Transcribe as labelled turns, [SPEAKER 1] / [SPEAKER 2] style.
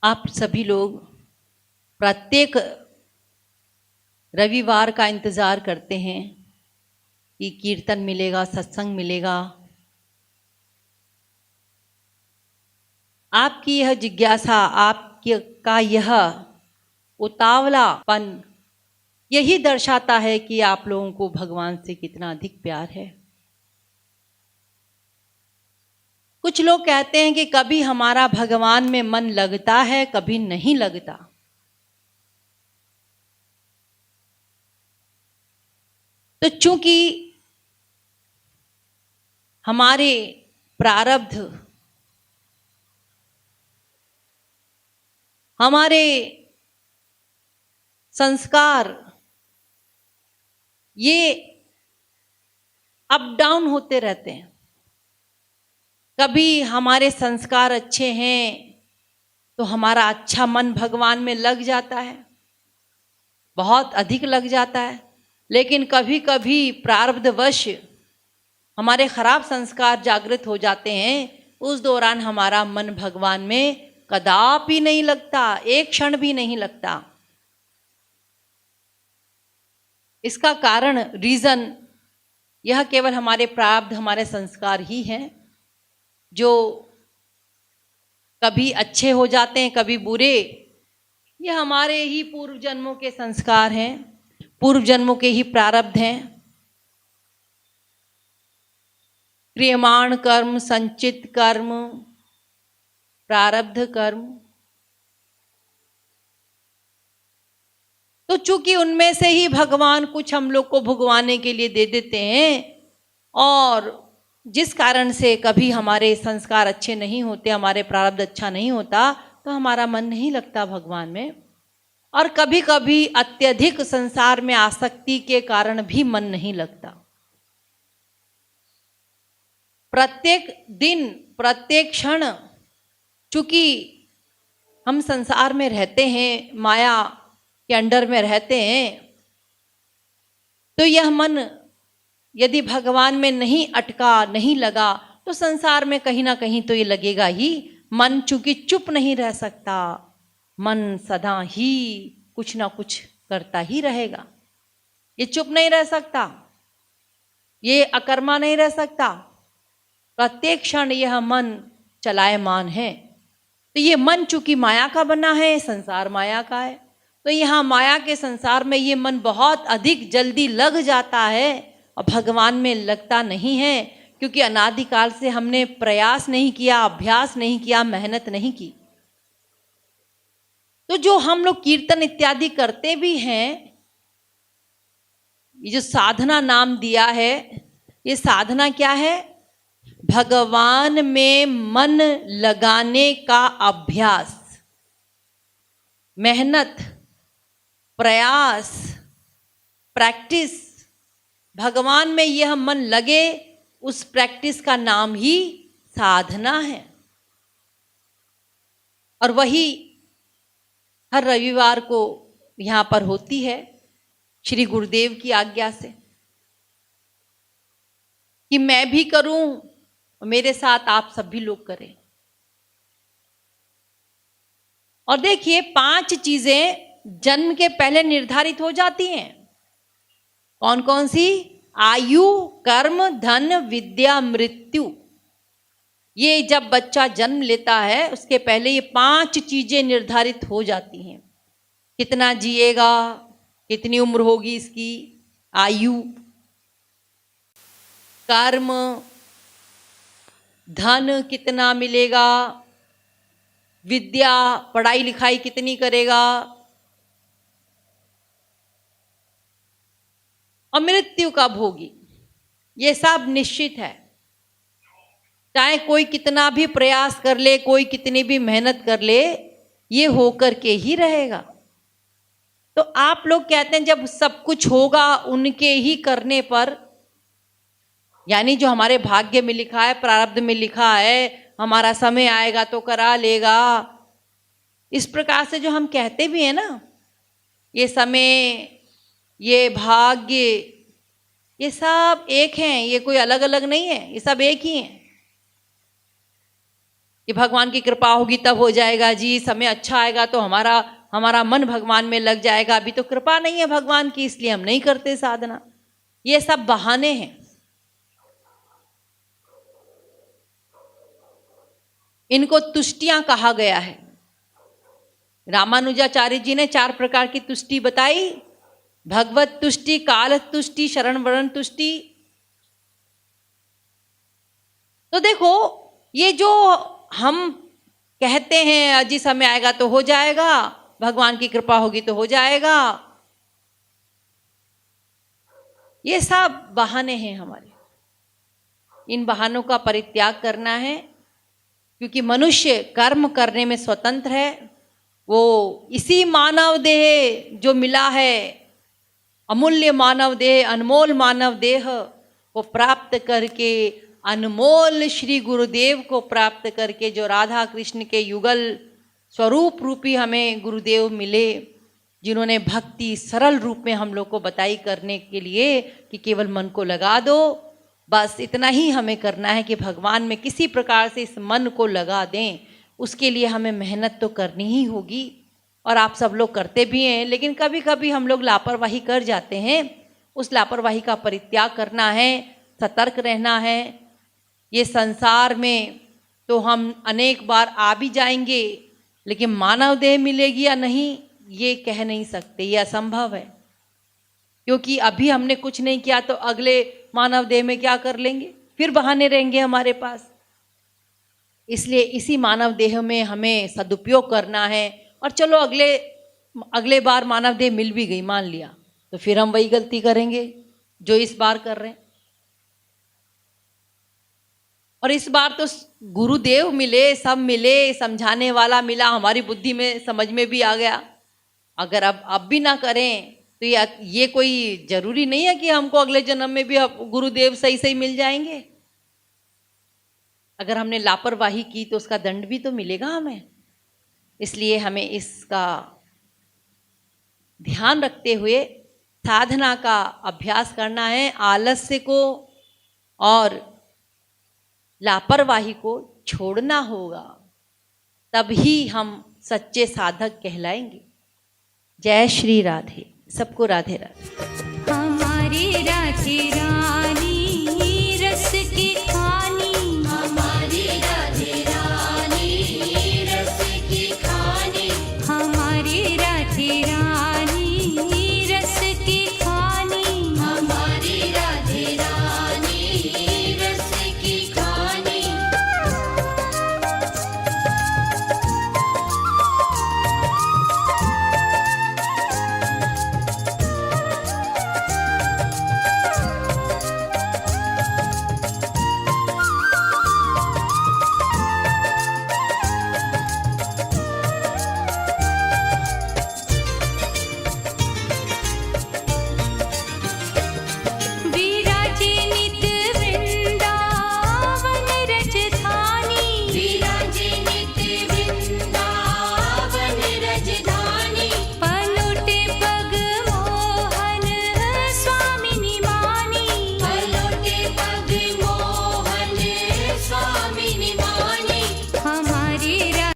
[SPEAKER 1] आप सभी लोग प्रत्येक रविवार का इंतज़ार करते हैं कि कीर्तन मिलेगा, सत्संग मिलेगा। आपकी यह जिज्ञासा, आपकी का यह उतावलापन यही दर्शाता है कि आप लोगों को भगवान से कितना अधिक प्यार है। कुछ लोग कहते हैं कि कभी हमारा भगवान में मन लगता है, कभी नहीं लगता। तो चूंकि हमारे प्रारब्ध, हमारे संस्कार ये अप डाउन होते रहते हैं। कभी हमारे संस्कार अच्छे हैं तो हमारा अच्छा मन भगवान में लग जाता है, बहुत अधिक लग जाता है। लेकिन कभी कभी प्रारब्धवश हमारे खराब संस्कार जागृत हो जाते हैं, उस दौरान हमारा मन भगवान में कदापि नहीं लगता, एक क्षण भी नहीं लगता। इसका कारण, रीजन यह केवल हमारे प्रारब्ध, हमारे संस्कार ही हैं, जो कभी अच्छे हो जाते हैं, कभी बुरे। ये हमारे ही पूर्व जन्मों के संस्कार हैं, पूर्व जन्मों के ही प्रारब्ध हैं। क्रियमाण कर्म, संचित कर्म, प्रारब्ध कर्म। तो चूंकि उनमें से ही भगवान कुछ हम लोग को भुगवाने के लिए दे देते हैं, और जिस कारण से कभी हमारे संस्कार अच्छे नहीं होते, हमारे प्रारब्ध अच्छा नहीं होता, तो हमारा मन नहीं लगता भगवान में। और कभी कभी अत्यधिक संसार में आसक्ति के कारण भी मन नहीं लगता। प्रत्येक दिन, प्रत्येक क्षण, चूंकि हम संसार में रहते हैं, माया के अंडर में रहते हैं, तो यह मन यदि भगवान में नहीं अटका, नहीं लगा, तो संसार में कहीं ना कहीं तो ये लगेगा ही। मन चूंकि चुप नहीं रह सकता, मन सदा ही कुछ ना कुछ करता ही रहेगा। ये चुप नहीं रह सकता, ये अकर्मा नहीं रह सकता। प्रत्येक क्षण यह मन चलायमान है। तो ये मन चूंकि माया का बना है, संसार माया का है, तो यहाँ माया के संसार में ये मन बहुत अधिक जल्दी लग जाता है और भगवान में लगता नहीं है, क्योंकि अनादिकाल से हमने प्रयास नहीं किया, अभ्यास नहीं किया, मेहनत नहीं की। तो जो हम लोग कीर्तन इत्यादि करते भी हैं, ये जो साधना नाम दिया है, ये साधना क्या है? भगवान में मन लगाने का अभ्यास, मेहनत, प्रयास, प्रैक्टिस। भगवान में यह मन लगे, उस प्रैक्टिस का नाम ही साधना है। और वही हर रविवार को यहाँ पर होती है, श्री गुरुदेव की आज्ञा से, कि मैं भी करूं और मेरे साथ आप सभी लोग करें। और देखिए, 5 चीजें जन्म के पहले निर्धारित हो जाती हैं। कौन कौन सी? आयु, कर्म, धन, विद्या, मृत्यु। ये जब बच्चा जन्म लेता है, उसके पहले ये 5 चीजें निर्धारित हो जाती हैं। कितना जिएगा, कितनी उम्र होगी इसकी, आयु, कर्म, धन कितना मिलेगा, विद्या, पढ़ाई लिखाई कितनी करेगा, और मृत्यु कब होगी। ये सब निश्चित है। चाहे कोई कितना भी प्रयास कर ले, कोई कितनी भी मेहनत कर ले, ये होकर के ही रहेगा। तो आप लोग कहते हैं जब सब कुछ होगा उनके ही करने पर, यानी जो हमारे भाग्य में लिखा है, प्रारब्ध में लिखा है, हमारा समय आएगा तो करा लेगा, इस प्रकार से जो हम कहते भी हैं ना, ये समय, ये भाग्य, ये सब एक हैं, ये कोई अलग अलग नहीं है, ये सब एक ही हैं। कि भगवान की कृपा होगी तब हो जाएगा जी, समय अच्छा आएगा तो हमारा मन भगवान में लग जाएगा। अभी तो कृपा नहीं है भगवान की, इसलिए हम नहीं करते साधना। ये सब बहाने हैं। इनको तुष्टियां कहा गया है। रामानुजाचार्य जी ने 4 प्रकार की तुष्टि बताई। भगवत तुष्टि, काल तुष्टि, शरण वरण तुष्टि। तो देखो, ये जो हम कहते हैं अजी समय आएगा तो हो जाएगा, भगवान की कृपा होगी तो हो जाएगा, ये सब बहाने हैं हमारे। इन बहानों का परित्याग करना है, क्योंकि मनुष्य कर्म करने में स्वतंत्र है। वो इसी मानव देह जो मिला है, अमूल्य मानव देह, अनमोल मानव देह को प्राप्त करके, अनमोल श्री गुरुदेव को प्राप्त करके, जो राधा कृष्ण के युगल स्वरूप रूपी हमें गुरुदेव मिले, जिन्होंने भक्ति सरल रूप में हम लोग को बताई करने के लिए कि केवल मन को लगा दो, बस इतना ही हमें करना है कि भगवान में किसी प्रकार से इस मन को लगा दें। उसके लिए हमें मेहनत तो करनी ही होगी, और आप सब लोग करते भी हैं, लेकिन कभी कभी हम लोग लापरवाही कर जाते हैं। उस लापरवाही का परित्याग करना है, सतर्क रहना है। ये संसार में तो हम अनेक बार आ भी जाएंगे, लेकिन मानव देह मिलेगी या नहीं ये कह नहीं सकते, ये असंभव है। क्योंकि अभी हमने कुछ नहीं किया तो अगले मानव देह में क्या कर लेंगे, फिर बहाने रहेंगे हमारे पास। इसलिए इसी मानव देह में हमें सदुपयोग करना है। और चलो अगले बार मानव देह मिल भी गई, मान लिया, तो फिर हम वही गलती करेंगे जो इस बार कर रहे हैं। और इस बार तो गुरुदेव मिले, सब मिले, समझाने वाला मिला, हमारी बुद्धि में समझ में भी आ गया। अगर अब भी ना करें तो ये कोई जरूरी नहीं है कि हमको अगले जन्म में भी गुरुदेव सही सही मिल जाएंगे। अगर हमने लापरवाही की तो उसका दंड भी तो मिलेगा हमें। इसलिए हमें इसका ध्यान रखते हुए साधना का अभ्यास करना है। आलस्य को और लापरवाही को छोड़ना होगा, तभी हम सच्चे साधक कहलाएंगे। जय श्री राधे। सबको राधे राधे।
[SPEAKER 2] हमारी राधे राधे।